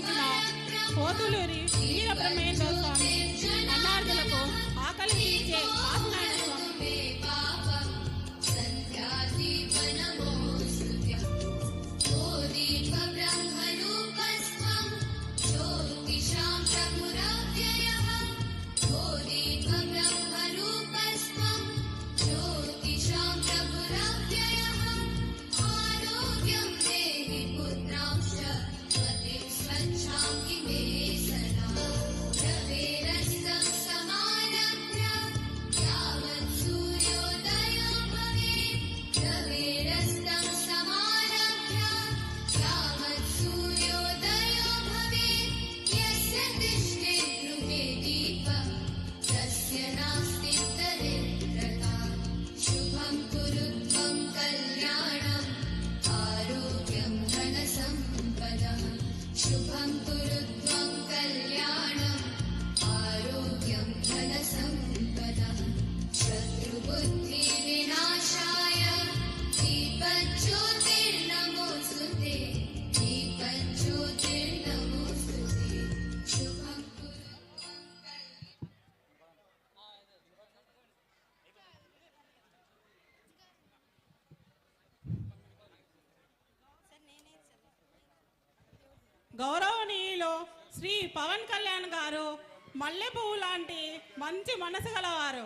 తీర్చిన పోతులూరి వీరబ్రహ్మేంద్ర స్వామి అన్నార్థులకు ఆకలి తీర్చే కాసినాయన స్వామి. గౌరవనీయులు శ్రీ పవన్ కళ్యాణ్ గారు మల్లె పువ్వు లాంటి మంచి మనసు గలవారు.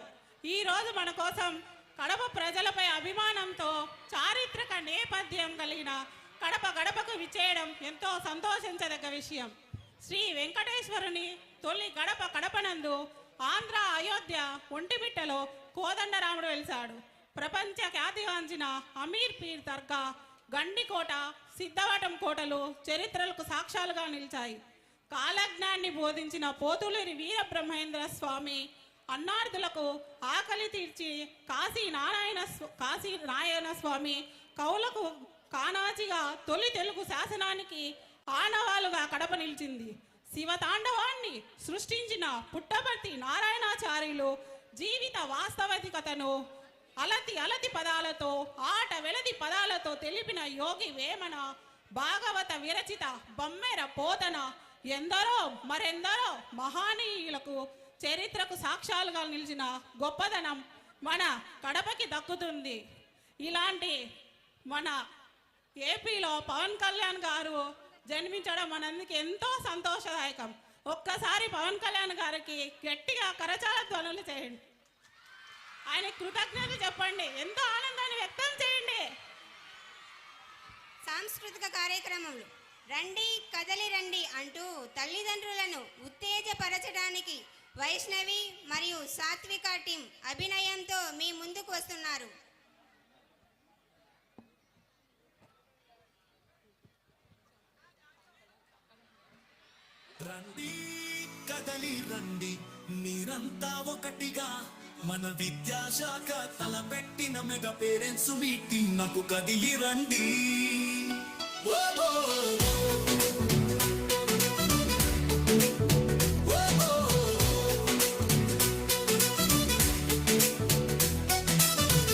ఈరోజు మన కోసం కడప ప్రజలపై అభిమానంతో చారిత్రక నేపథ్యం కలిగిన కడప గడపకు విచ్చేయడం ఎంతో సంతోషించదగ్గ విషయం. శ్రీ వెంకటేశ్వరుని తొలి గడప కడపనందు ఆంధ్ర అయోధ్య ఒంటిమిట్టలో కోదండరాముడు వెలిశాడు. ప్రపంచ ఖ్యాతిగాంచిన అమీర్ పీర్ దర్గా, గండికోట, సిద్ధవటం కోటలు చరిత్రలకు సాక్ష్యాలుగా నిలిచాయి. కాలజ్ఞాన్ని బోధించిన పోతులూరి వీరబ్రహ్మేంద్ర స్వామి అన్నార్థులకు ఆకలి తీర్చి కాశీ నారాయణ స్వామి కవులకు కానాచిగా తొలి తెలుగు శాసనానికి ఆనవాలుగా కడప నిలిచింది. శివతాండవాన్ని సృష్టించిన పుట్టపర్తి నారాయణాచార్యులు జీవిత వాస్తవికతను అలతి పదాలతో ఆట వెలది పదాలతో తెలిపిన యోగి వేమన, భాగవత విరచిత బమ్మెర పోతన మరెందరో మహానీయులకు చరిత్రకు సాక్ష్యాలుగా నిలిచిన గొప్పదనం మన కడపకి దక్కుతుంది. ఇలాంటి మన ఏపీలో పవన్ కళ్యాణ్ గారు జన్మించడం మనందుకు ఎంతో సంతోషదాయకం. ఒక్కసారి పవన్ కళ్యాణ్ గారికి గట్టిగా కరచాల ధ్వనులు చేయండి. ఆయన కృతజ్ఞత చెప్పండి. ఎంతో ఆనందాన్ని వ్యక్తం చేయండి. సాంస్కృతిక కార్యక్రమంలో రండి కదలి రండి అంటూ తల్లిదండ్రులను ఉత్తేజపరచడానికి వైష్ణవి మరియు సాత్విక టీం అభినయంతో మీ ముందుకు వస్తున్నారు. రండి కదలి రండి మీరంతా ఒకటిగా, మన విద్యాశాఖ తలపెట్టిన మెగా పేరెంట్స్ మీటింగ్ నాకు కదిలి రండి.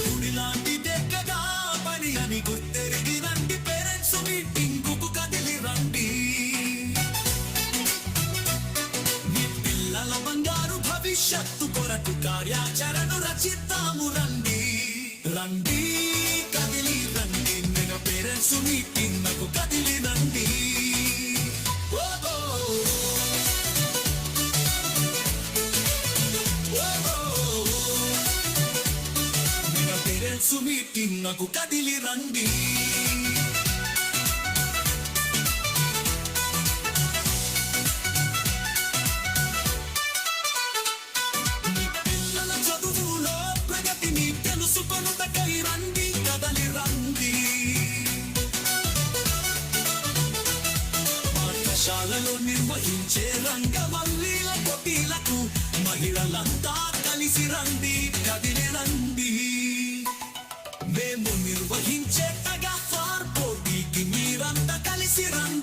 గుడిలాంటి దగ్గగా పని అని గుర్తెరిగి రండి, పేరెంట్స్ మీటింగ్ కు కదిలి రండి. మీ పిల్లల బంగారు భవిష్యత్తు కొరకు కార్యాచరణ రచిద్దాము రండి. రండి కదిలి రండి మెగా పేరెంట్స్ మీటింగ్ నాకు కదిలి రండి. మెగా పేరెంట్స్ మీటింగ్ నాకు కదిలి రండి. పాఠశాలలో నిర్వహించే రంగవల్లీల పోటీలకు మహిళలంతా కలిసి రండి, కదిలి రండి. మేము నిర్వహించే టగ్ ఆఫ్ వార్ పోటీకి మీరంతా కలిసి రండి.